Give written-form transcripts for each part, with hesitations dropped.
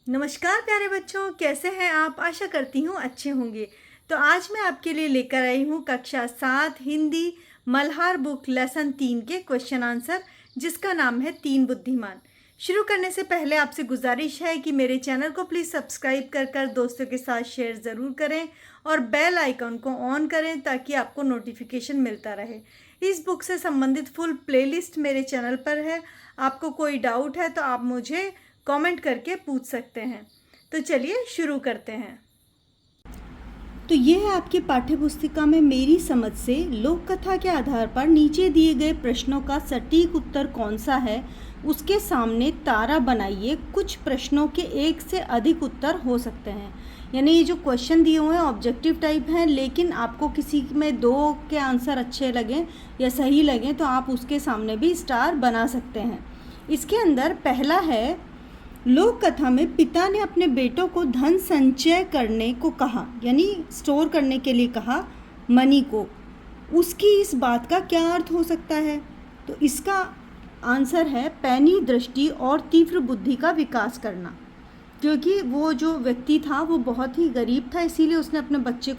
नमस्कार प्यारे बच्चों, कैसे हैं आप? आशा करती हूँ अच्छे होंगे। तो आज मैं आपके लिए लेकर आई हूँ कक्षा 7 हिंदी मल्हार बुक लेसन 3 के क्वेश्चन आंसर, जिसका नाम है 3 बुद्धिमान। शुरू करने से पहले आपसे गुजारिश है कि मेरे चैनल को प्लीज़ सब्सक्राइब कर दोस्तों के साथ शेयर ज़रूर करें और बेल आइकन को ऑन करें ताकि आपको नोटिफिकेशन मिलता रहे। इस बुक से संबंधित फुल प्लेलिस्ट मेरे चैनल पर है। आपको कोई डाउट है तो आप मुझे कमेंट करके पूछ सकते हैं। तो चलिए शुरू करते हैं। तो ये है आपकी पाठ्य पुस्तिका में मेरी समझ से लोक कथा के आधार पर नीचे दिए गए प्रश्नों का सटीक उत्तर कौन सा है, उसके सामने तारा बनाइए। कुछ प्रश्नों के एक से अधिक उत्तर हो सकते हैं, यानी ये जो क्वेश्चन दिए हुए हैं ऑब्जेक्टिव टाइप हैं, लेकिन आपको किसी में 2 के आंसर अच्छे लगें या सही लगें तो आप उसके सामने भी स्टार बना सकते हैं। इसके अंदर पहला है, लोक कथा में पिता ने अपने बेटों को धन संचय करने को कहा, यानी स्टोर करने के लिए कहा मनी को। उसकी इस बात का क्या अर्थ हो सकता है? तो इसका आंसर है पैनी दृष्टि और तीव्र बुद्धि का विकास करना, क्योंकि वो जो व्यक्ति था वो बहुत ही गरीब था, इसीलिए उसने अपने बच्चों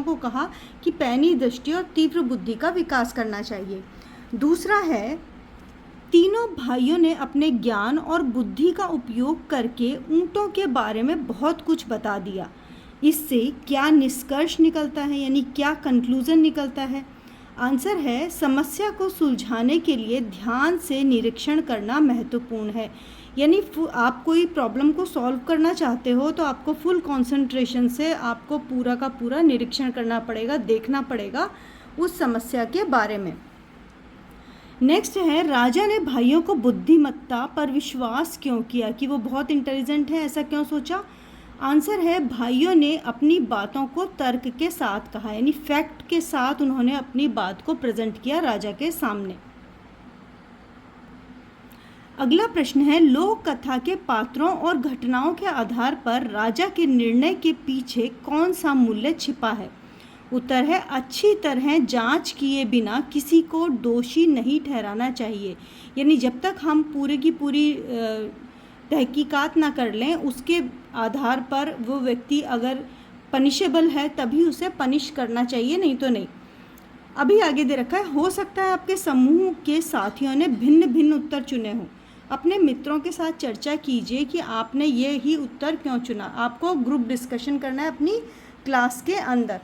को कहा कि पैनी दृष्टि और तीव्र बुद्धि का विकास करना चाहिए। दूसरा है, तीनों भाइयों ने अपने ज्ञान और बुद्धि का उपयोग करके ऊँटों के बारे में बहुत कुछ बता दिया। इससे क्या निष्कर्ष निकलता है, यानी क्या कंक्लूजन निकलता है? आंसर है, समस्या को सुलझाने के लिए ध्यान से निरीक्षण करना महत्वपूर्ण है। यानी आप कोई प्रॉब्लम को सॉल्व करना चाहते हो तो आपको फुल कंसंट्रेशन से आपको पूरा का पूरा निरीक्षण करना पड़ेगा, देखना पड़ेगा उस समस्या के बारे में। नेक्स्ट है, राजा ने भाइयों को बुद्धिमत्ता पर विश्वास क्यों किया, कि वो बहुत इंटेलिजेंट है, ऐसा क्यों सोचा? आंसर है, भाइयों ने अपनी बातों को तर्क के साथ कहा, यानी फैक्ट के साथ उन्होंने अपनी बात को प्रेजेंट किया राजा के सामने। अगला प्रश्न है, लोक कथा के पात्रों और घटनाओं के आधार पर राजा के निर्णय के पीछे कौन सा मूल्य छिपा है? उत्तर है, अच्छी तरह जांच किए बिना किसी को दोषी नहीं ठहराना चाहिए। यानी जब तक हम पूरे की पूरी तहकीकात ना कर लें, उसके आधार पर वो व्यक्ति अगर पनिशेबल है तभी उसे पनिश करना चाहिए, नहीं तो नहीं। अभी आगे दे रखा है, हो सकता है आपके समूह के साथियों ने भिन्न भिन्न उत्तर चुने हों। अपने मित्रों के साथ चर्चा कीजिए कि आपने ये ही उत्तर क्यों चुना। आपको ग्रुप डिस्कशन करना है अपनी क्लास के अंदर।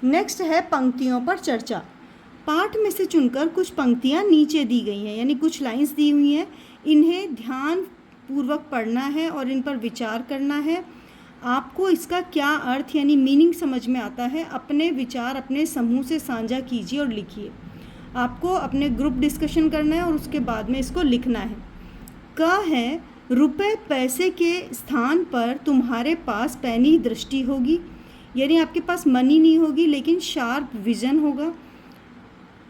नेक्स्ट है, पंक्तियों पर चर्चा। पाठ में से चुनकर कुछ पंक्तियाँ नीचे दी गई हैं, यानी कुछ लाइंस दी हुई हैं, इन्हें ध्यान पूर्वक पढ़ना है और इन पर विचार करना है। आपको इसका क्या अर्थ यानी मीनिंग समझ में आता है, अपने विचार अपने समूह से साझा कीजिए और लिखिए। आपको अपने ग्रुप डिस्कशन करना है और उसके बाद में इसको लिखना है। क है, रुपए पैसे के स्थान पर तुम्हारे पास पैनी दृष्टि होगी, यानी आपके पास मनी नहीं होगी लेकिन शार्प विजन होगा।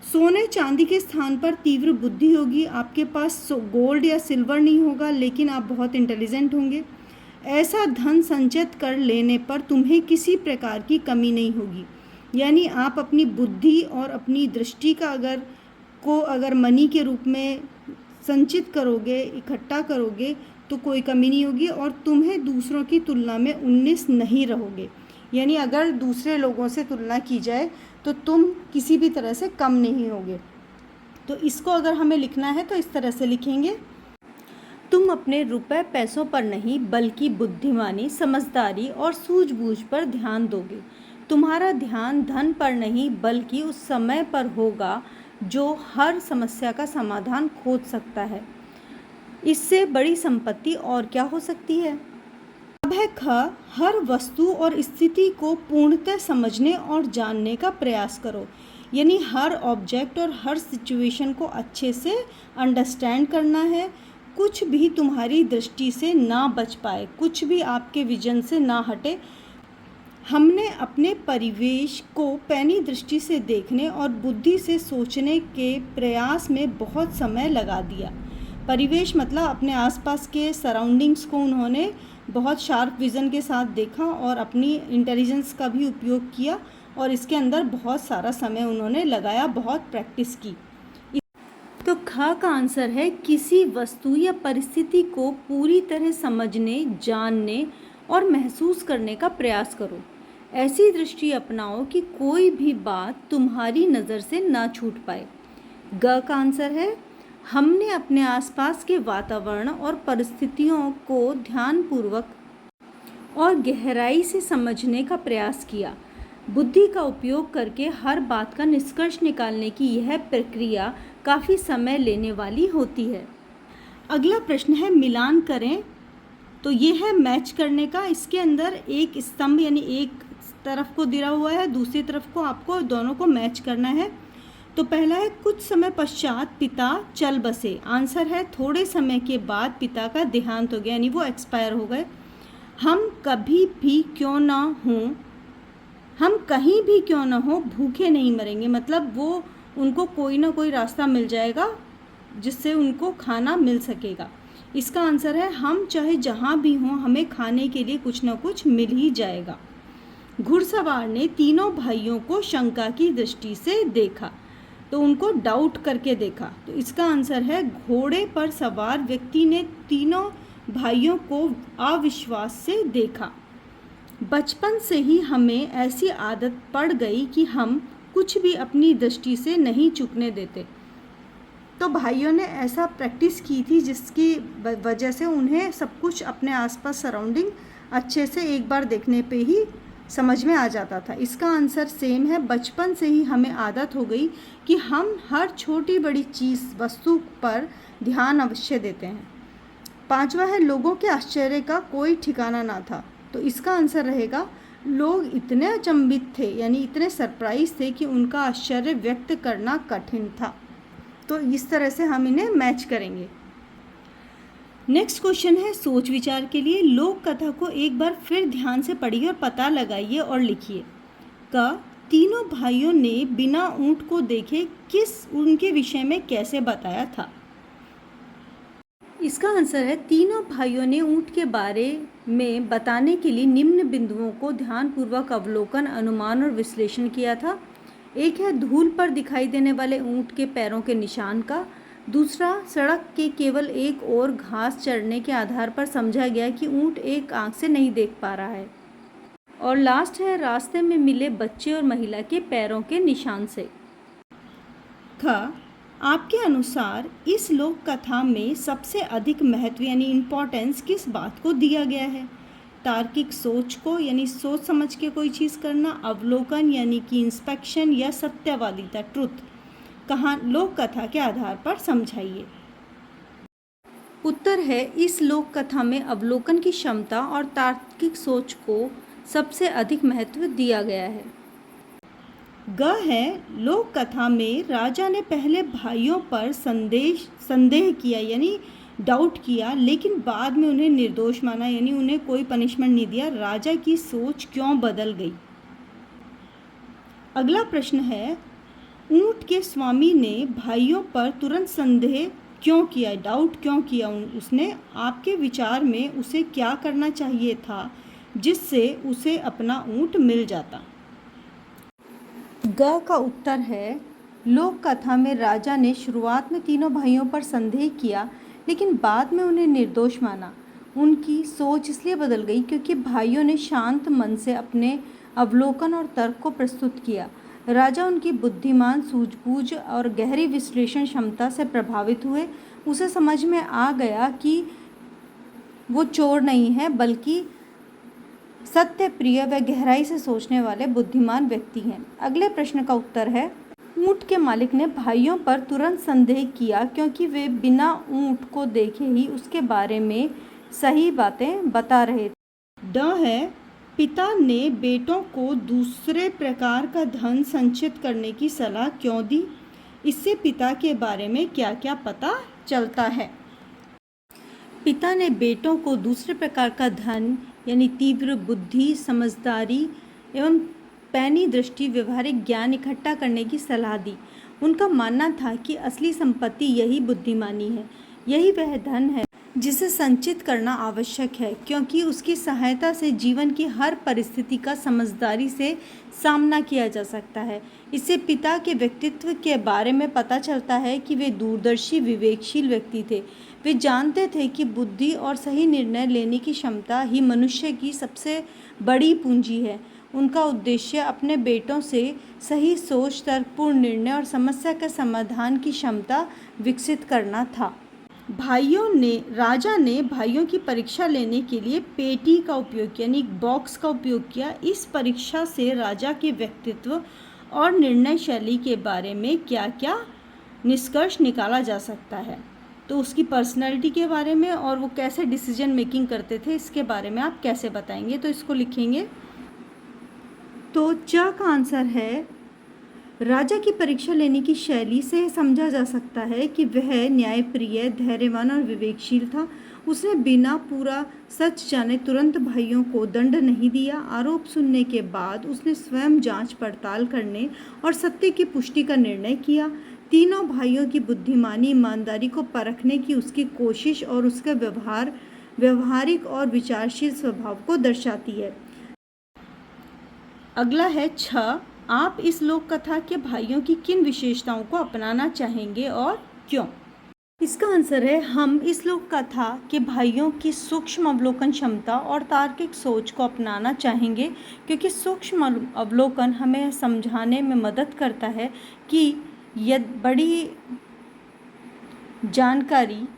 सोने चांदी के स्थान पर तीव्र बुद्धि होगी, आपके पास गोल्ड या सिल्वर नहीं होगा लेकिन आप बहुत इंटेलिजेंट होंगे। ऐसा धन संचित कर लेने पर तुम्हें किसी प्रकार की कमी नहीं होगी, यानी आप अपनी बुद्धि और अपनी दृष्टि का अगर मनी के रूप में संचित करोगे, इकट्ठा करोगे तो कोई कमी नहीं होगी और तुम्हें दूसरों की तुलना में 19 नहीं रहोगे। यानी अगर दूसरे लोगों से तुलना की जाए तो तुम किसी भी तरह से कम नहीं होगे। तो इसको अगर हमें लिखना है तो इस तरह से लिखेंगे, तुम अपने रुपए पैसों पर नहीं बल्कि बुद्धिमानी, समझदारी और सूझबूझ पर ध्यान दोगे। तुम्हारा ध्यान धन पर नहीं बल्कि उस समय पर होगा जो हर समस्या का समाधान खोज सकता है। इससे बड़ी संपत्ति और क्या हो सकती है? अब है ख, हर वस्तु और स्थिति को पूर्णतः समझने और जानने का प्रयास करो, यानी हर ऑब्जेक्ट और हर सिचुएशन को अच्छे से अंडरस्टैंड करना है। कुछ भी तुम्हारी दृष्टि से ना बच पाए, कुछ भी आपके विजन से ना हटे। हमने अपने परिवेश को पैनी दृष्टि से देखने और बुद्धि से सोचने के प्रयास में बहुत समय लगा दिया। परिवेश मतलब अपने आसपास के सराउंडिंग्स को उन्होंने बहुत शार्प विज़न के साथ देखा और अपनी इंटेलिजेंस का भी उपयोग किया और इसके अंदर बहुत सारा समय उन्होंने लगाया, बहुत प्रैक्टिस की। तो ख घ का आंसर है किसी वस्तु या परिस्थिति को पूरी तरह समझने, जानने और महसूस करने का प्रयास करो। ऐसी दृष्टि अपनाओ कि कोई भी बात तुम्हारी नज़र से ना छूट पाए। ग का आंसर है हमने अपने आसपास के वातावरण और परिस्थितियों को ध्यानपूर्वक और गहराई से समझने का प्रयास किया। बुद्धि का उपयोग करके हर बात का निष्कर्ष निकालने की यह प्रक्रिया काफ़ी समय लेने वाली होती है। अगला प्रश्न है मिलान करें। तो ये है मैच करने का। इसके अंदर एक स्तंभ यानी एक तरफ को दिया हुआ है, दूसरी तरफ को आपको दोनों को मैच करना है। तो पहला है कुछ समय पश्चात पिता चल बसे। आंसर है थोड़े समय के बाद पिता का देहांत हो गया यानी वो एक्सपायर हो गए। हम कभी भी क्यों ना हों, हम कहीं भी क्यों ना हो भूखे नहीं मरेंगे। मतलब वो उनको कोई ना कोई रास्ता मिल जाएगा जिससे उनको खाना मिल सकेगा। इसका आंसर है हम चाहे जहाँ भी हों हमें खाने के लिए कुछ ना कुछ मिल ही जाएगा। घुड़सवार ने तीनों भाइयों को शंका की दृष्टि से देखा। तो उनको डाउट करके देखा। तो इसका आंसर है घोड़े पर सवार व्यक्ति ने तीनों भाइयों को अविश्वास से देखा। बचपन से ही हमें ऐसी आदत पड़ गई कि हम कुछ भी अपनी दृष्टि से नहीं चूकने देते। तो भाइयों ने ऐसा प्रैक्टिस की थी जिसकी वजह से उन्हें सब कुछ अपने आसपास सराउंडिंग अच्छे से एक बार देखने पे ही समझ में आ जाता था। इसका आंसर सेम है, बचपन से ही हमें आदत हो गई कि हम हर छोटी बड़ी चीज़ वस्तु पर ध्यान अवश्य देते हैं। पांचवा है लोगों के आश्चर्य का कोई ठिकाना ना था। तो इसका आंसर रहेगा लोग इतने अचंभित थे यानी इतने सरप्राइज थे कि उनका आश्चर्य व्यक्त करना कठिन था। तो इस तरह से हम इन्हें मैच करेंगे। नेक्स्ट क्वेश्चन है सोच विचार के लिए। लोक कथा को एक बार फिर ध्यान से पढ़िए और पता लगाइए और लिखिए। क तीनों भाइयों ने बिना ऊंट को देखे किस उनके विषय में कैसे बताया था। इसका आंसर है तीनों भाइयों ने ऊंट के बारे में बताने के लिए निम्न बिंदुओं को ध्यानपूर्वक अवलोकन, अनुमान और विश्लेषण किया था। एक है धूल पर दिखाई देने वाले ऊंट के पैरों के निशान का। दूसरा सड़क के केवल एक ओर घास चरने के आधार पर समझा गया कि ऊंट एक आंख से नहीं देख पा रहा है। और लास्ट है रास्ते में मिले बच्चे और महिला के पैरों के निशान से। ख आपके अनुसार इस लोक कथा में सबसे अधिक महत्व यानी इम्पोर्टेंस किस बात को दिया गया है। तार्किक सोच को यानी सोच समझ के कोई चीज़ करना, अवलोकन यानी कि इंस्पेक्शन, या सत्यवादिता ट्रुथ। कहाँ लोक कथा के आधार पर समझाइए। उत्तर है इस लोक कथा में अवलोकन की क्षमता और तार्किक सोच को सबसे अधिक महत्व दिया गया है। ग है लोक कथा में राजा ने पहले भाइयों पर संदेह किया यानी डाउट किया, लेकिन बाद में उन्हें निर्दोष माना यानी उन्हें कोई पनिशमेंट नहीं दिया। राजा की सोच क्यों बदल गई। अगला प्रश्न है ऊंट के स्वामी ने भाइयों पर तुरंत संदेह क्यों किया, डाउट क्यों किया उसने। आपके विचार में उसे क्या करना चाहिए था जिससे उसे अपना ऊंट मिल जाता। ग का उत्तर है लोक कथा में राजा ने शुरुआत में तीनों भाइयों पर संदेह किया, लेकिन बाद में उन्हें निर्दोष माना। उनकी सोच इसलिए बदल गई क्योंकि भाइयों ने शांत मन से अपने अवलोकन और तर्क को प्रस्तुत किया। राजा उनकी बुद्धिमान सूझबूझ और गहरी विश्लेषण क्षमता से प्रभावित हुए। उसे समझ में आ गया कि वो चोर नहीं है बल्कि सत्य प्रिय व गहराई से सोचने वाले बुद्धिमान व्यक्ति हैं। अगले प्रश्न का उत्तर है ऊंट के मालिक ने भाइयों पर तुरंत संदेह किया क्योंकि वे बिना ऊंट को देखे ही उसके बारे में सही बातें बता रहे थे। ड है पिता ने बेटों को दूसरे प्रकार का धन संचित करने की सलाह क्यों दी। इससे पिता के बारे में क्या क्या पता चलता है। पिता ने बेटों को दूसरे प्रकार का धन यानी तीव्र बुद्धि, समझदारी एवं पैनी दृष्टि, व्यवहारिक ज्ञान इकट्ठा करने की सलाह दी। उनका मानना था कि असली संपत्ति यही बुद्धिमानी है, यही वह धन है जिसे संचित करना आवश्यक है, क्योंकि उसकी सहायता से जीवन की हर परिस्थिति का समझदारी से सामना किया जा सकता है। इससे पिता के व्यक्तित्व के बारे में पता चलता है कि वे दूरदर्शी, विवेकशील व्यक्ति थे। वे जानते थे कि बुद्धि और सही निर्णय लेने की क्षमता ही मनुष्य की सबसे बड़ी पूंजी है। उनका उद्देश्य अपने बेटों से सही सोच, तर्कपूर्ण निर्णय और समस्या के समाधान की क्षमता विकसित करना था। राजा ने भाइयों की परीक्षा लेने के लिए पेटी का उपयोग किया, यानी बॉक्स का उपयोग किया। इस परीक्षा से राजा के व्यक्तित्व और निर्णय शैली के बारे में क्या क्या निष्कर्ष निकाला जा सकता है, तो उसकी पर्सनैलिटी के बारे में और वो कैसे डिसीजन मेकिंग करते थे, इसके बारे में आप कैसे बताएंगे। तो इसको लिखेंगे। तो च का आंसर है, राजा की परीक्षा लेने की शैली से समझा जा सकता है कि वह न्यायप्रिय, धैर्यवान और विवेकशील था। उसने बिना पूरा सच जाने तुरंत भाइयों को दंड नहीं दिया। आरोप सुनने के बाद उसने स्वयं जांच पड़ताल करने और सत्य की पुष्टि का निर्णय किया। तीनों भाइयों की बुद्धिमानी, ईमानदारी को परखने की उसकी कोशिश और उसका व्यवहारिक और विचारशील स्वभाव को दर्शाती है। अगला है छ। आप इस लोक कथा के भाइयों की किन विशेषताओं को अपनाना चाहेंगे और क्यों? इसका आंसर है, हम इस लोक कथा के भाइयों की सूक्ष्म अवलोकन क्षमता और तार्किक सोच को अपनाना चाहेंगे, क्योंकि सूक्ष्म अवलोकन हमें समझाने में मदद करता है कि यह बड़ी जानकारी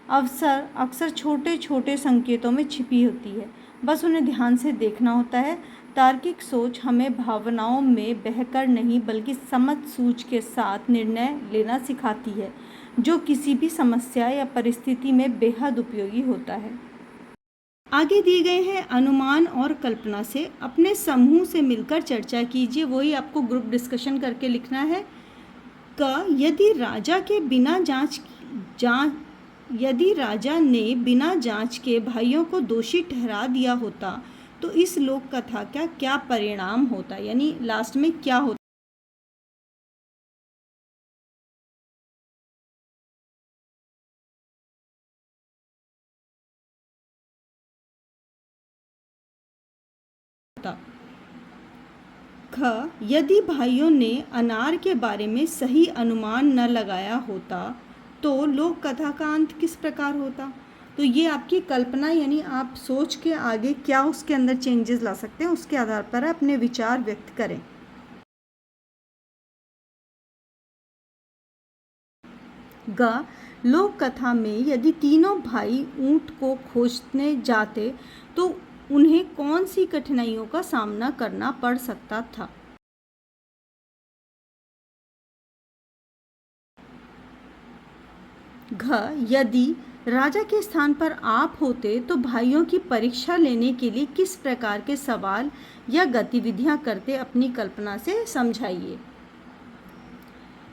अक्सर छोटे छोटे संकेतों में छिपी होती है, बस उन्हें ध्यान से देखना होता है। तार्किक सोच हमें भावनाओं में बहकर नहीं बल्कि समझ सूझ के साथ निर्णय लेना सिखाती है, जो किसी भी समस्या या परिस्थिति में बेहद उपयोगी होता है। आगे दिए गए हैं अनुमान और कल्पना से अपने समूह से मिलकर चर्चा कीजिए। वही आपको ग्रुप डिस्कशन करके लिखना है। यदि राजा ने बिना जांच के भाइयों को दोषी ठहरा दिया होता तो इस लोक कथा का क्या परिणाम होता, यानी लास्ट में क्या होता। ख, यदि भाइयों ने अनार के बारे में सही अनुमान न लगाया होता तो लोक कथा का अंत किस प्रकार होता। तो ये आपकी कल्पना, यानी आप सोच के आगे क्या उसके अंदर चेंजेस ला सकते हैं, उसके आधार पर अपने विचार व्यक्त करें। ग, लोक कथा में यदि तीनों भाई ऊंट को खोजने जाते तो उन्हें कौन सी कठिनाइयों का सामना करना पड़ सकता था। घ, यदि राजा के स्थान पर आप होते तो भाइयों की परीक्षा लेने के लिए किस प्रकार के सवाल या गतिविधियां करते, अपनी कल्पना से समझाइए।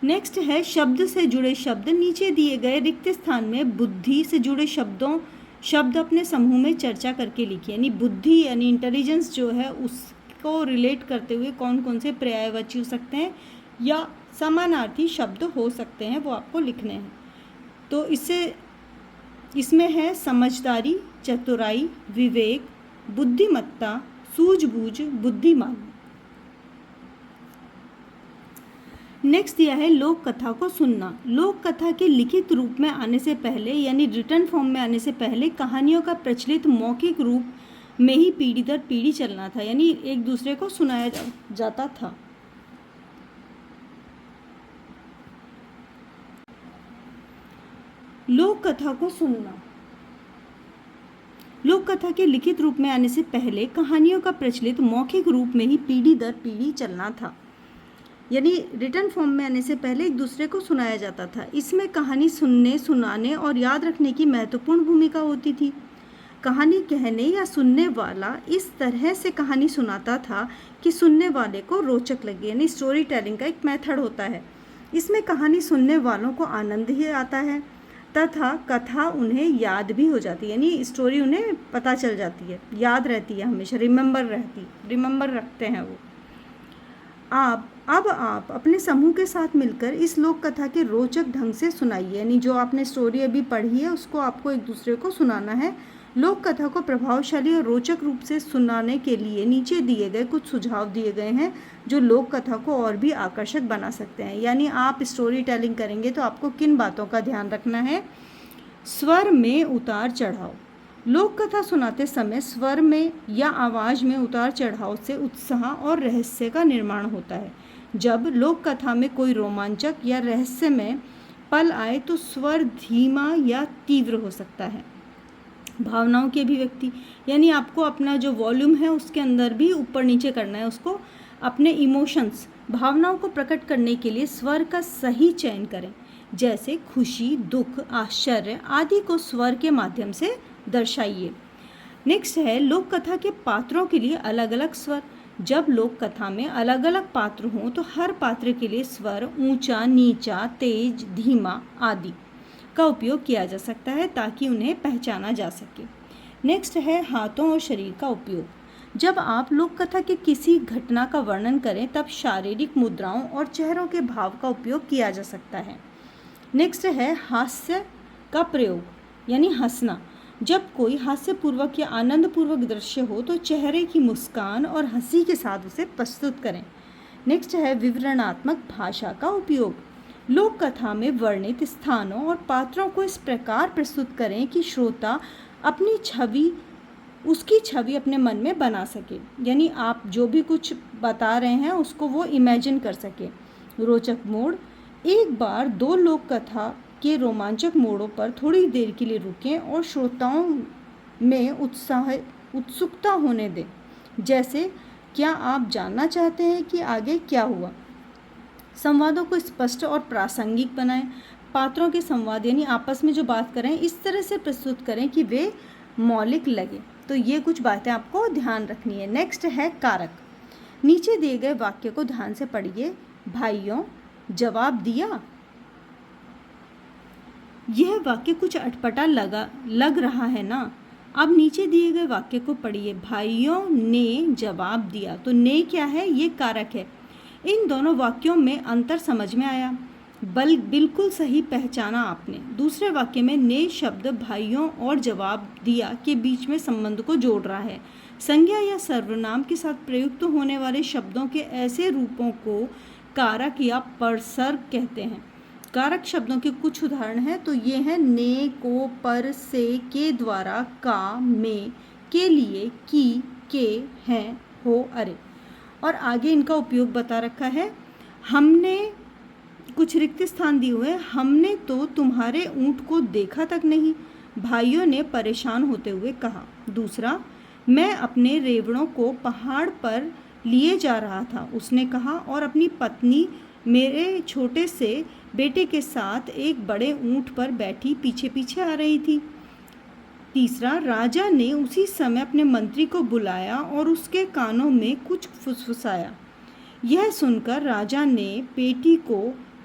नेक्स्ट है शब्द से जुड़े शब्द। नीचे दिए गए रिक्त स्थान में बुद्धि से जुड़े शब्द अपने समूह में चर्चा करके लिखिए। यानी बुद्धि यानी इंटेलिजेंस जो है उसको रिलेट करते हुए कौन कौन से पर्यायवाची हो सकते हैं या समानार्थी शब्द हो सकते हैं, वो आपको लिखने हैं। तो इसमें है समझदारी, चतुराई, विवेक, बुद्धिमत्ता, सूझबूझ, बुद्धिमान। नेक्स्ट दिया है लोक कथा को सुनना। लोक कथा के लिखित रूप में आने से पहले यानी रिटन फॉर्म में आने से पहले कहानियों का प्रचलित मौखिक रूप में ही पीढ़ी दर पीढ़ी चलना था, यानी एक दूसरे को सुनाया जाता था। लोक कथा को सुनना। लोक कथा के लिखित रूप में आने से पहले कहानियों का प्रचलित मौखिक रूप में ही पीढ़ी दर पीढ़ी चलना था, यानी रिटन फॉर्म में आने से पहले एक दूसरे को सुनाया जाता था। इसमें कहानी सुनने, सुनाने और याद रखने की महत्वपूर्ण भूमिका होती थी। कहानी कहने या सुनने वाला इस तरह से कहानी सुनाता था कि सुनने वाले को रोचक लगे, यानी स्टोरी टेलिंग का एक मेथड होता है। इसमें कहानी सुनने वालों को आनंद ही आता है तथा कथा उन्हें याद भी हो जाती है, यानी स्टोरी उन्हें पता चल जाती है, याद रहती है, हमेशा रिमेंबर रखते हैं वो। अब आप अपने समूह के साथ मिलकर इस लोक कथा के रोचक ढंग से सुनाइए। यानी जो आपने स्टोरी अभी पढ़ी है उसको आपको एक दूसरे को सुनाना है। लोक कथा को प्रभावशाली और रोचक रूप से सुनाने के लिए नीचे दिए गए कुछ सुझाव दिए गए हैं जो लोक कथा को और भी आकर्षक बना सकते हैं। यानी आप स्टोरी टेलिंग करेंगे तो आपको किन बातों का ध्यान रखना है? स्वर में उतार चढ़ाव। लोक कथा सुनाते समय स्वर में या आवाज़ में उतार चढ़ाव से उत्साह और रहस्य का निर्माण होता है। जब लोक कथा में कोई रोमांचक या रहस्यमय पल आए तो स्वर धीमा या तीव्र हो सकता है। भावनाओं की अभिव्यक्ति, यानी आपको अपना जो वॉल्यूम है उसके अंदर भी ऊपर नीचे करना है उसको। अपने इमोशंस, भावनाओं को प्रकट करने के लिए स्वर का सही चयन करें। जैसे खुशी, दुख, आश्चर्य आदि को स्वर के माध्यम से दर्शाइए। नेक्स्ट है लोक कथा के पात्रों के लिए अलग अलग स्वर। जब लोक कथा में अलग अलग पात्र हों तो हर पात्र के लिए स्वर ऊंचा, नीचा, तेज, धीमा आदि का उपयोग किया जा सकता है ताकि उन्हें पहचाना जा सके। नेक्स्ट है हाथों और शरीर का उपयोग। जब आप लोक कथा के किसी घटना का वर्णन करें तब शारीरिक मुद्राओं और चेहरों के भाव का उपयोग किया जा सकता है। नेक्स्ट है हास्य का प्रयोग, यानी हंसना। जब कोई हास्यपूर्वक या आनंदपूर्वक दृश्य हो तो चेहरे की मुस्कान और हंसी के साथ उसे प्रस्तुत करें। नेक्स्ट है विवरणात्मक भाषा का उपयोग। लोक कथा में वर्णित स्थानों और पात्रों को इस प्रकार प्रस्तुत करें कि श्रोता उसकी छवि अपने मन में बना सके। यानी आप जो भी कुछ बता रहे हैं उसको वो इमेजिन कर सके। रोचक मोड़, एक बार दो लोक कथा के रोमांचक मोड़ों पर थोड़ी देर के लिए रुकें और श्रोताओं में उत्सुकता होने दें। जैसे, क्या आप जानना चाहते हैं कि आगे क्या हुआ? संवादों को स्पष्ट और प्रासंगिक बनाएं। पात्रों के संवाद यानी आपस में जो बात करें इस तरह से प्रस्तुत करें कि वे मौलिक लगे। तो ये कुछ बातें आपको ध्यान रखनी है। नेक्स्ट है कारक। नीचे दिए गए वाक्य को ध्यान से पढ़िए। भाइयों, जवाब दिया। यह वाक्य कुछ अटपटा लग रहा है ना? अब नीचे दिए गए वाक्य को पढ़िए। भाइयों ने जवाब दिया। तो ने क्या है? ये कारक है। इन दोनों वाक्यों में अंतर समझ में आया? बिल्कुल सही पहचाना आपने। दूसरे वाक्य में ने शब्द भाइयों और जवाब दिया के बीच में संबंध को जोड़ रहा है। संज्ञा या सर्वनाम के साथ प्रयुक्त होने वाले शब्दों के ऐसे रूपों को कारक या परसर्ग कहते हैं। कारक शब्दों के कुछ उदाहरण हैं तो ये हैं ने, को, पर, से, के द्वारा, का, में, के लिए, की, के, हैं, हो, अरे। और आगे इनका उपयोग बता रखा है। हमने कुछ रिक्त स्थान दिए हुए। हमने तो तुम्हारे ऊंट को देखा तक नहीं, भाइयों ने परेशान होते हुए कहा। दूसरा, मैं अपने रेवड़ों को पहाड़ पर लिए जा रहा था, उसने कहा, और अपनी पत्नी मेरे छोटे से बेटे के साथ एक बड़े ऊंट पर बैठी पीछे पीछे आ रही थी। तीसरा, राजा ने उसी समय अपने मंत्री को बुलाया और उसके कानों में कुछ फुसफुसाया। यह सुनकर राजा ने पेटी को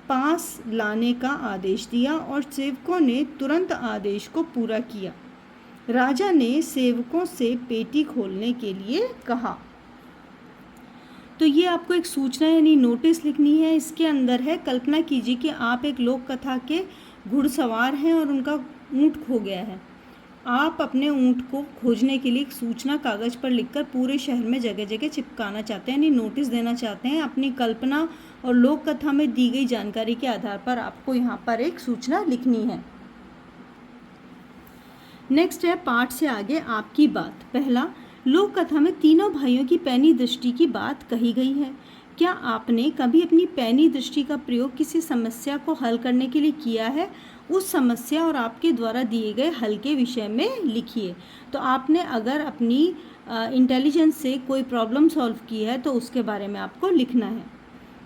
पास लाने का आदेश दिया और सेवकों ने तुरंत आदेश को पूरा किया। राजा ने सेवकों से पेटी खोलने के लिए कहा। तो ये आपको एक सूचना यानी नोटिस लिखनी है। इसके अंदर है, कल्पना कीजिए कि आप एक लोक कथा के घुड़सवार हैं और उनका ऊंट खो गया है। आप अपने ऊंट को खोजने के लिए एक सूचना कागज़ पर लिखकर पूरे शहर में जगह जगह चिपकाना चाहते हैं, यानी नोटिस देना चाहते हैं। अपनी कल्पना और लोक कथा में दी गई जानकारी के आधार पर आपको यहाँ पर एक सूचना लिखनी है। नेक्स्ट है पाठ से आगे आपकी बात। पहला, लोक कथा में तीनों भाइयों की पैनी दृष्टि की बात कही गई है। क्या आपने कभी अपनी पैनी दृष्टि का प्रयोग किसी समस्या को हल करने के लिए किया है? उस समस्या और आपके द्वारा दिए गए हल के विषय में लिखिए। तो आपने अगर अपनी इंटेलिजेंस से कोई प्रॉब्लम सॉल्व की है तो उसके बारे में आपको लिखना है।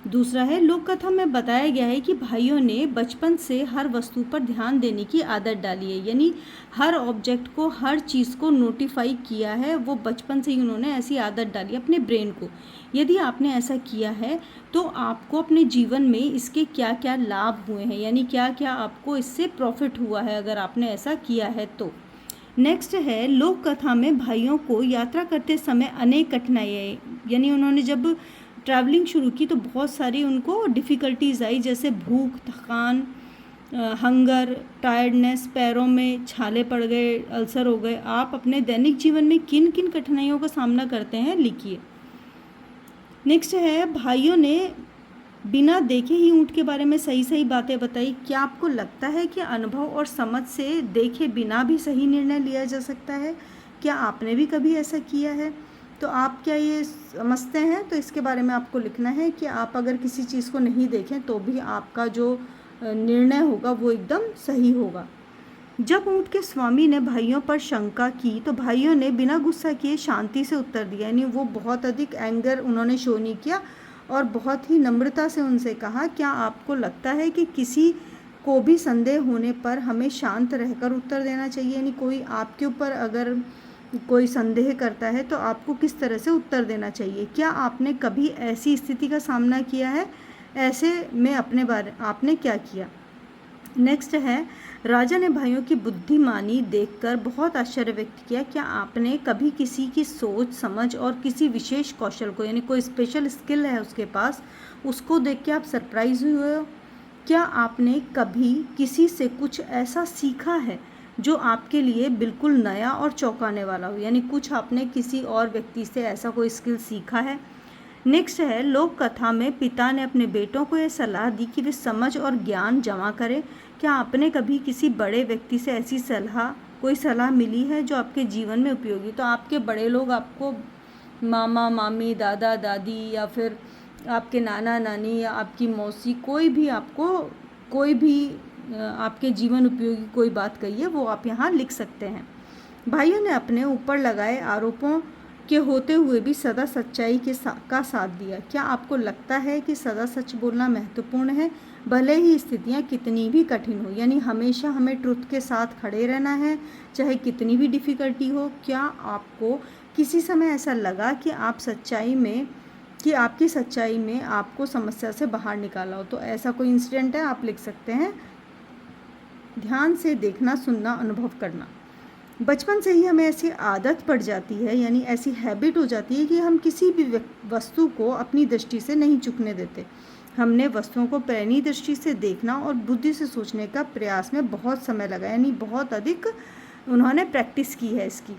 दूसरा है, लोक कथा में बताया गया है कि भाइयों ने बचपन से हर वस्तु पर ध्यान देने की आदत डाली है, यानी हर ऑब्जेक्ट को, हर चीज़ को नोटिफाई किया है। वो बचपन से ही उन्होंने ऐसी आदत डाली अपने ब्रेन को। यदि आपने ऐसा किया है तो आपको अपने जीवन में इसके क्या क्या लाभ हुए हैं, यानी क्या क्या आपको इससे प्रॉफिट हुआ है अगर आपने ऐसा किया है तो। नेक्स्ट है, लोक कथा में भाइयों को यात्रा करते समय अनेक कठिनाइयाँ, यानी उन्होंने जब ट्रैवलिंग शुरू की तो बहुत सारी उनको डिफ़िकल्टीज़ आई, जैसे भूख, थकान, हंगर, टायर्डनेस, पैरों में छाले पड़ गए, अल्सर हो गए। आप अपने दैनिक जीवन में किन किन कठिनाइयों का सामना करते हैं, लिखिए। नेक्स्ट है, भाइयों ने बिना देखे ही ऊँट के बारे में सही सही बातें बताई। क्या आपको लगता है कि अनुभव और समझ से देखे बिना भी सही निर्णय लिया जा सकता है? क्या आपने भी कभी ऐसा किया है? तो आप क्या ये समझते हैं? तो इसके बारे में आपको लिखना है कि आप अगर किसी चीज़ को नहीं देखें तो भी आपका जो निर्णय होगा वो एकदम सही होगा। जब ऊँट के स्वामी ने भाइयों पर शंका की तो भाइयों ने बिना गुस्सा किए शांति से उत्तर दिया, यानी वो बहुत अधिक एंगर उन्होंने शो नहीं किया और बहुत ही नम्रता से उनसे कहा, क्या आपको लगता है कि किसी को भी संदेह होने पर हमें शांत रहकर उत्तर देना चाहिए? यानी कोई आपके ऊपर अगर कोई संदेह करता है तो आपको किस तरह से उत्तर देना चाहिए? क्या आपने कभी ऐसी स्थिति का सामना किया है? ऐसे में आपने क्या किया? नेक्स्ट है, राजा ने भाइयों की बुद्धिमानी देखकर बहुत आश्चर्य व्यक्त किया। क्या आपने कभी किसी की सोच समझ और किसी विशेष कौशल को, यानी कोई स्पेशल स्किल है उसके पास, उसको देख के आप सरप्राइज हुए हो? क्या आपने कभी किसी से कुछ ऐसा सीखा है जो आपके लिए बिल्कुल नया और चौंकाने वाला हो, यानी कुछ आपने किसी और व्यक्ति से ऐसा कोई स्किल सीखा है? नेक्स्ट है, लोक कथा में पिता ने अपने बेटों को यह सलाह दी कि वे समझ और ज्ञान जमा करें। क्या आपने कभी किसी बड़े व्यक्ति से ऐसी कोई सलाह मिली है जो आपके जीवन में उपयोगी? तो आपके बड़े लोग आपको मामा मामी, दादा दादी, या फिर आपके नाना नानी या आपकी मौसी, कोई भी आपके जीवन उपयोगी कोई बात कही है वो आप यहाँ लिख सकते हैं। भाइयों ने अपने ऊपर लगाए आरोपों के होते हुए भी सदा सच्चाई का साथ दिया। क्या आपको लगता है कि सदा सच बोलना महत्वपूर्ण है, भले ही स्थितियाँ कितनी भी कठिन हो? यानी हमेशा हमें ट्रुथ के साथ खड़े रहना है, चाहे कितनी भी डिफ़िकल्टी हो। क्या आपको किसी समय ऐसा लगा कि आपकी सच्चाई में आपको समस्या से बाहर निकाला हो? तो ऐसा कोई इंसिडेंट है, आप लिख सकते हैं। ध्यान से देखना, सुनना, अनुभव करना। बचपन से ही हमें ऐसी आदत पड़ जाती है, यानी ऐसी हैबिट हो जाती है कि हम किसी भी वस्तु को अपनी दृष्टि से नहीं चूकने देते। हमने वस्तुओं को पैनी दृष्टि से देखना और बुद्धि से सोचने का प्रयास में बहुत समय लगा, यानी बहुत अधिक उन्होंने प्रैक्टिस की है इसकी।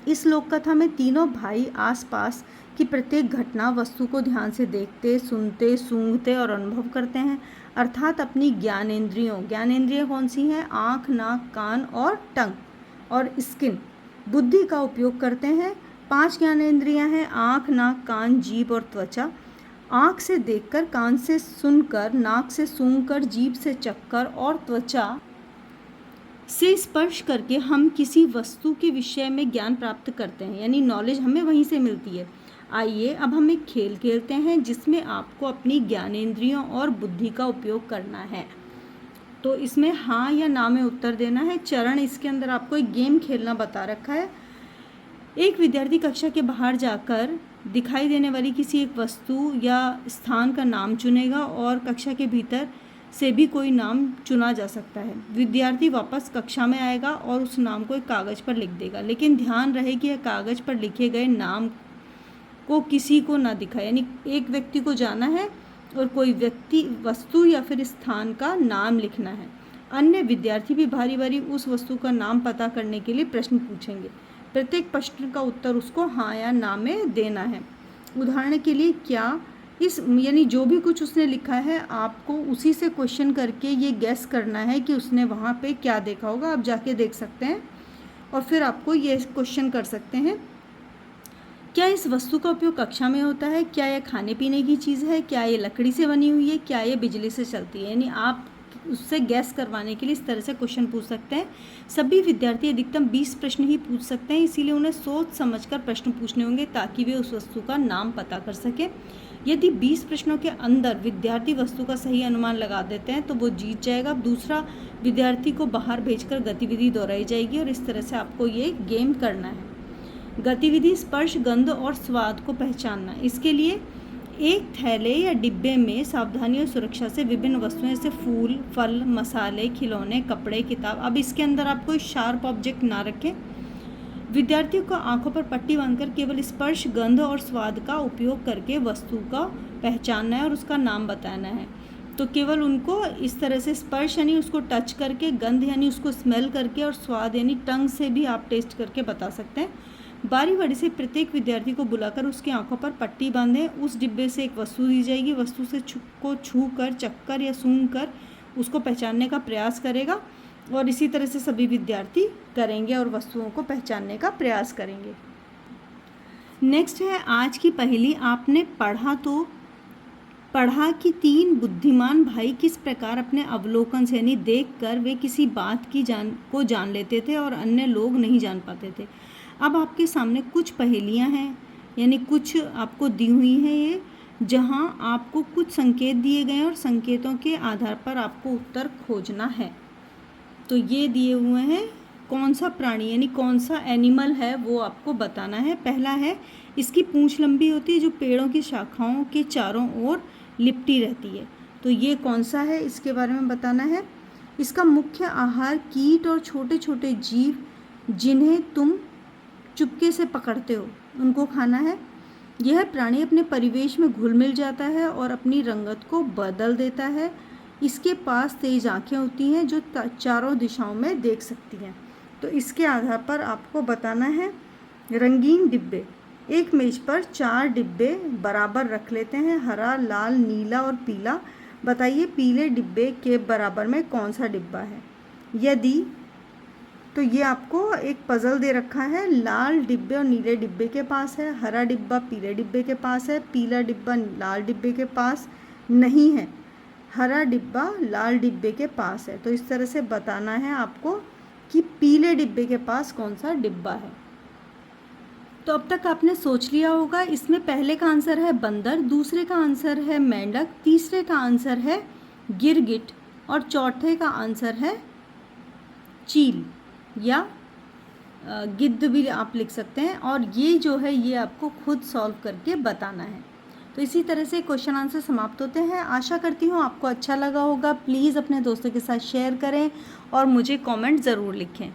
इस लोक कथा में तीनों भाई आसपास की प्रत्येक घटना, वस्तु को ध्यान से देखते, सुनते, सूंघते और अनुभव करते हैं, अर्थात अपनी ज्ञानेंद्रियाँ कौन सी हैं? आँख, नाक, कान और टंग और स्किन, बुद्धि का उपयोग करते हैं। 5 ज्ञानेंद्रियाँ हैं, आँख, नाक, कान, जीभ और त्वचा। आँख से देखकर, कान से सुनकर, नाक से सूंघकर, जीभ से चखकर और त्वचा से स्पर्श करके हम किसी वस्तु के विषय में ज्ञान प्राप्त करते हैं, यानी नॉलेज हमें वहीं से मिलती है। आइए अब हम एक खेल खेलते हैं जिसमें आपको अपनी ज्ञानेंद्रियों और बुद्धि का उपयोग करना है। तो इसमें हाँ या ना में उत्तर देना है। चरण इसके अंदर आपको एक गेम खेलना बता रखा है। एक विद्यार्थी कक्षा के बाहर जाकर दिखाई देने वाली किसी एक वस्तु या स्थान का नाम चुनेगा और कक्षा के भीतर से भी कोई नाम चुना जा सकता है। विद्यार्थी वापस कक्षा में आएगा और उस नाम को एक कागज़ पर लिख देगा, लेकिन ध्यान रहे कि यह कागज़ पर लिखे गए नाम को किसी को ना दिखाए, यानी एक व्यक्ति को जाना है और कोई व्यक्ति, वस्तु या फिर स्थान का नाम लिखना है। अन्य विद्यार्थी भी बारी बारी उस वस्तु का नाम पता करने के लिए प्रश्न पूछेंगे। प्रत्येक प्रश्न का उत्तर उसको हाँ या ना में देना है। उदाहरण के लिए, क्या यानी जो भी कुछ उसने लिखा है आपको उसी से क्वेश्चन करके ये गैस करना है कि उसने वहाँ पे क्या देखा होगा। आप जाके देख सकते हैं और फिर आपको ये क्वेश्चन कर सकते हैं, क्या इस वस्तु का उपयोग कक्षा में होता है? क्या यह खाने पीने की चीज़ है? क्या ये लकड़ी से बनी हुई है? क्या ये बिजली से चलती है? यानी आप उससे गैस करवाने के लिए इस तरह से क्वेश्चन पूछ सकते हैं। सभी विद्यार्थी अधिकतम 20 प्रश्न ही पूछ सकते हैं, इसीलिए उन्हें सोच समझकर प्रश्न पूछने होंगे ताकि वे उस वस्तु का नाम पता कर सकें। यदि 20 प्रश्नों के अंदर विद्यार्थी वस्तु का सही अनुमान लगा देते हैं तो वो जीत जाएगा। दूसरा विद्यार्थी को बाहर भेजकर गतिविधि दोहराई जाएगी और इस तरह से आपको ये गेम करना है। गतिविधि स्पर्श, गंध और स्वाद को पहचानना। इसके लिए एक थैले या डिब्बे में सावधानी और सुरक्षा से विभिन्न वस्तुएं जैसे फूल, फल, मसाले, खिलौने, कपड़े, किताब। अब इसके अंदर आप कोई शार्प ऑब्जेक्ट ना रखें, विद्यार्थियों को आंखों पर पट्टी बांधकर केवल स्पर्श, गंध और स्वाद का उपयोग करके वस्तु का पहचानना है और उसका नाम बताना है। तो केवल उनको इस तरह से स्पर्श यानी उसको टच करके, गंध यानी उसको स्मेल करके और स्वाद यानी टंग से भी आप टेस्ट करके बता सकते हैं। बारी बारी से प्रत्येक विद्यार्थी को बुलाकर उसकी आंखों पर पट्टी बांधें। उस डिब्बे से एक वस्तु दी जाएगी, वस्तु से छू कर, चखकर या सूंघ कर उसको पहचानने का प्रयास करेगा और इसी तरह से सभी विद्यार्थी करेंगे और वस्तुओं को पहचानने का प्रयास करेंगे। नेक्स्ट है आज की पहेली। आपने पढ़ा कि 3 बुद्धिमान भाई किस प्रकार अपने अवलोकन से यानी देखकर वे किसी बात की जान लेते थे और अन्य लोग नहीं जान पाते थे। अब आपके सामने कुछ पहेलियां हैं, यानी कुछ आपको दी हुई हैं ये, जहां आपको कुछ संकेत दिए गए हैं और संकेतों के आधार पर आपको उत्तर खोजना है। तो ये दिए हुए हैं, कौन सा प्राणी यानी कौन सा एनिमल है वो आपको बताना है। पहला है, इसकी पूंछ लंबी होती है जो पेड़ों की शाखाओं के चारों ओर लिपटी रहती है। तो ये कौन सा है इसके बारे में बताना है। इसका मुख्य आहार कीट और छोटे छोटे जीव जिन्हें तुम चुपके से पकड़ते हो उनको खाना है। यह प्राणी अपने परिवेश में घुल मिल जाता है और अपनी रंगत को बदल देता है। इसके पास तेज आंखें होती हैं जो चारों दिशाओं में देख सकती हैं। तो इसके आधार पर आपको बताना है। रंगीन डिब्बे, एक मेज पर 4 डिब्बे बराबर रख लेते हैं, हरा, लाल, नीला और पीला। बताइए पीले डिब्बे के बराबर में कौन सा डिब्बा है। यदि तो ये आपको एक पज़ल दे रखा है, लाल डिब्बे और नीले डिब्बे के पास है, हरा डिब्बा पीले डिब्बे के पास है, पीला डिब्बा लाल डिब्बे के पास नहीं है, हरा डिब्बा लाल डिब्बे के पास है। तो इस तरह से बताना है आपको कि पीले डिब्बे के पास कौन सा डिब्बा है। तो अब तक आपने सोच लिया होगा। इसमें पहले का आंसर है बंदर, दूसरे का आंसर है मेंढक, तीसरे का आंसर है गिरगिट और चौथे का आंसर है चील या गिद्ध भी आप लिख सकते हैं। और ये जो है ये आपको खुद सॉल्व करके बताना है। तो इसी तरह से क्वेश्चन आंसर समाप्त होते हैं। आशा करती हूँ आपको अच्छा लगा होगा। प्लीज़ अपने दोस्तों के साथ शेयर करें और मुझे कमेंट ज़रूर लिखें।